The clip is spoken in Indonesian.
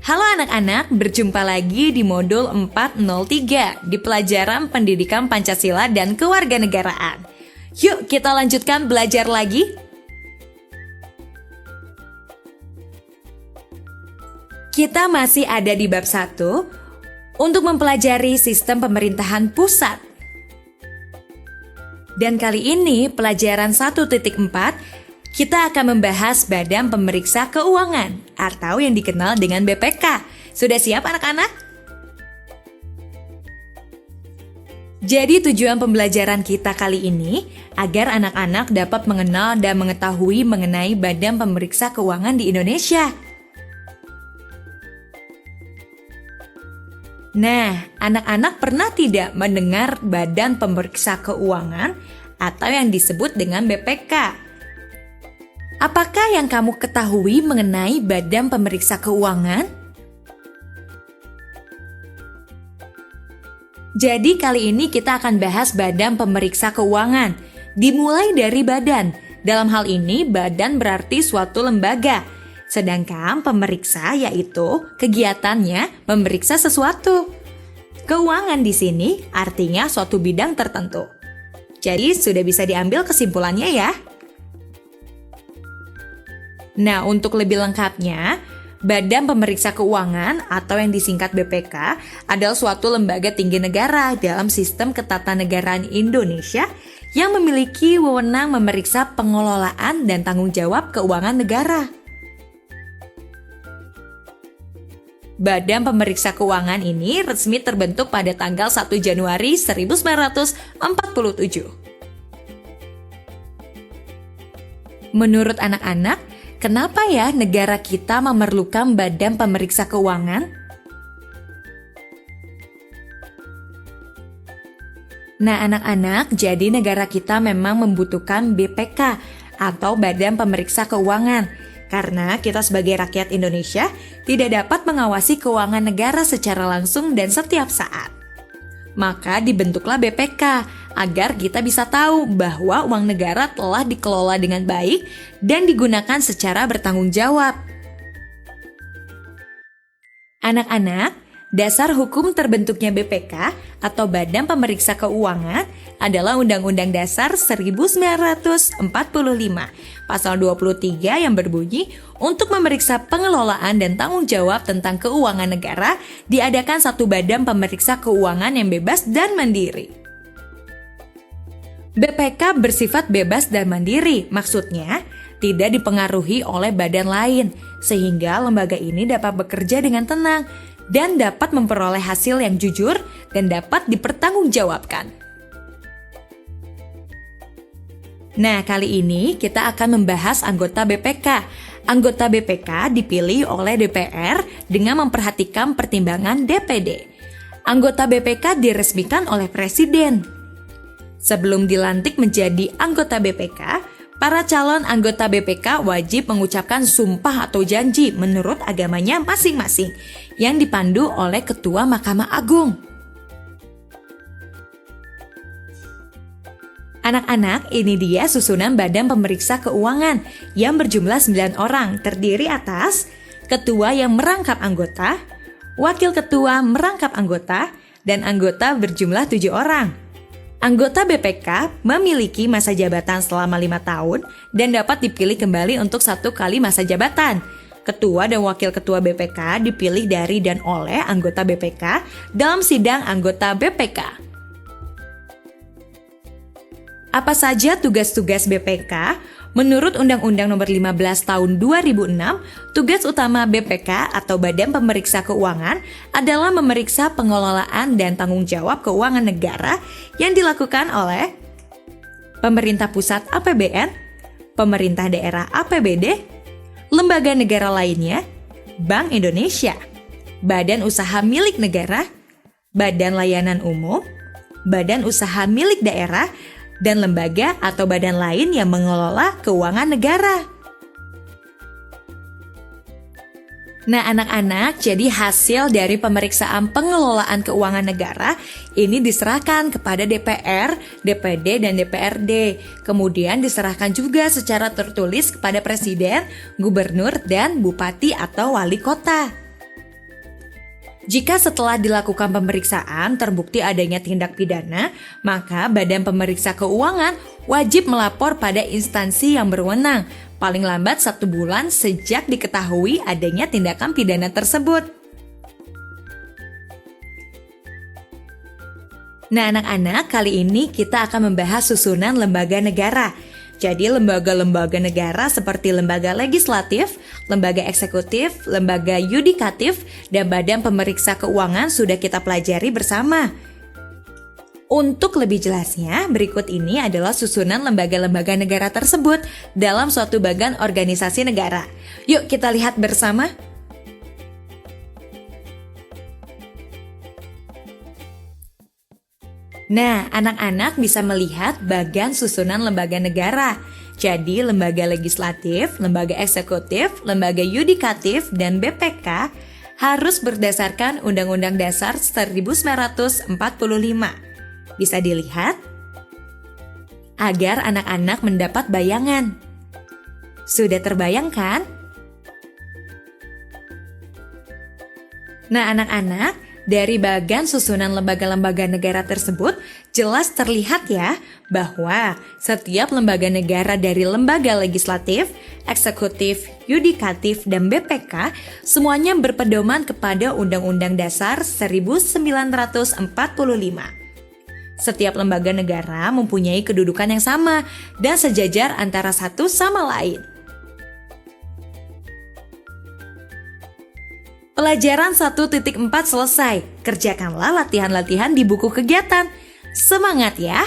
Halo anak-anak, berjumpa lagi di modul 403 di pelajaran Pendidikan Pancasila dan Kewarganegaraan. Yuk kita lanjutkan belajar lagi. Kita masih ada di bab 1 untuk mempelajari sistem pemerintahan pusat. Dan kali ini pelajaran 1.4 kita akan membahas Badan Pemeriksa Keuangan atau yang dikenal dengan BPK. Sudah siap anak-anak? Jadi tujuan pembelajaran kita kali ini agar anak-anak dapat mengenal dan mengetahui mengenai Badan Pemeriksa Keuangan di Indonesia. Nah, anak-anak pernah tidak mendengar Badan Pemeriksa Keuangan atau yang disebut dengan BPK? Apakah yang kamu ketahui mengenai Badan Pemeriksa Keuangan? Jadi kali ini kita akan bahas Badan Pemeriksa Keuangan. Dimulai dari badan. Dalam hal ini badan berarti suatu lembaga. Sedangkan pemeriksa yaitu kegiatannya memeriksa sesuatu. Keuangan di sini artinya suatu bidang tertentu. Jadi sudah bisa diambil kesimpulannya ya. Nah, untuk lebih lengkapnya, Badan Pemeriksa Keuangan atau yang disingkat BPK adalah suatu lembaga tinggi negara dalam sistem ketatanegaraan Indonesia yang memiliki wewenang memeriksa pengelolaan dan tanggung jawab keuangan negara. Badan Pemeriksa Keuangan ini resmi terbentuk pada tanggal 1 Januari 1947. Menurut anak-anak, kenapa ya negara kita memerlukan Badan Pemeriksa Keuangan? Nah anak-anak, jadi negara kita memang membutuhkan BPK atau Badan Pemeriksa Keuangan. Karena kita sebagai rakyat Indonesia tidak dapat mengawasi keuangan negara secara langsung dan setiap saat. Maka dibentuklah BPK agar kita bisa tahu bahwa uang negara telah dikelola dengan baik dan digunakan secara bertanggung jawab. Anak-anak, dasar hukum terbentuknya BPK atau Badan Pemeriksa Keuangan adalah Undang-Undang Dasar 1945, Pasal 23 yang berbunyi, untuk memeriksa pengelolaan dan tanggung jawab tentang keuangan negara, diadakan satu Badan Pemeriksa Keuangan yang bebas dan mandiri. BPK bersifat bebas dan mandiri, maksudnya tidak dipengaruhi oleh badan lain, sehingga lembaga ini dapat bekerja dengan tenang dan dapat memperoleh hasil yang jujur dan dapat dipertanggungjawabkan. Nah, kali ini kita akan membahas anggota BPK. Anggota BPK dipilih oleh DPR dengan memperhatikan pertimbangan DPD. Anggota BPK diresmikan oleh Presiden. Sebelum dilantik menjadi anggota BPK, para calon anggota BPK wajib mengucapkan sumpah atau janji menurut agamanya masing-masing yang dipandu oleh Ketua Mahkamah Agung. Anak-anak, ini dia susunan Badan Pemeriksa Keuangan yang berjumlah 9 orang, terdiri atas Ketua yang merangkap anggota, Wakil Ketua merangkap anggota, dan anggota berjumlah 7 orang. Anggota BPK memiliki masa jabatan selama 5 tahun dan dapat dipilih kembali untuk 1 kali masa jabatan. Ketua dan Wakil Ketua BPK dipilih dari dan oleh anggota BPK dalam sidang anggota BPK. Apa saja tugas-tugas BPK? Menurut Undang-Undang Nomor 15 Tahun 2006, tugas utama BPK atau Badan Pemeriksa Keuangan adalah memeriksa pengelolaan dan tanggung jawab keuangan negara yang dilakukan oleh pemerintah pusat APBN, pemerintah daerah APBD, lembaga negara lainnya, Bank Indonesia, badan usaha milik negara, badan layanan umum, badan usaha milik daerah, dan lembaga atau badan lain yang mengelola keuangan negara. Nah anak-anak, jadi hasil dari pemeriksaan pengelolaan keuangan negara ini diserahkan kepada DPR, DPD, dan DPRD. Kemudian diserahkan juga secara tertulis kepada Presiden, Gubernur, dan Bupati atau Wali Kota. Jika setelah dilakukan pemeriksaan terbukti adanya tindak pidana, maka Badan Pemeriksa Keuangan wajib melapor pada instansi yang berwenang, paling lambat 1 bulan sejak diketahui adanya tindakan pidana tersebut. Nah anak-anak, kali ini kita akan membahas susunan lembaga negara. Jadi lembaga-lembaga negara seperti lembaga legislatif, lembaga eksekutif, lembaga yudikatif, dan badan pemeriksa keuangan sudah kita pelajari bersama. Untuk lebih jelasnya, berikut ini adalah susunan lembaga-lembaga negara tersebut dalam suatu bagan organisasi negara. Yuk kita lihat bersama. Nah, anak-anak bisa melihat bagan susunan lembaga negara. Jadi, lembaga legislatif, lembaga eksekutif, lembaga yudikatif, dan BPK harus berdasarkan Undang-Undang Dasar 1945. Bisa dilihat? Agar anak-anak mendapat bayangan. Sudah terbayangkan? Nah, anak-anak, dari bagan susunan lembaga-lembaga negara tersebut, jelas terlihat ya bahwa setiap lembaga negara dari lembaga legislatif, eksekutif, yudikatif, dan BPK semuanya berpedoman kepada Undang-Undang Dasar 1945. Setiap lembaga negara mempunyai kedudukan yang sama dan sejajar antara satu sama lain. Pelajaran 1.4 selesai. Kerjakanlah latihan-latihan di buku kegiatan. Semangat ya!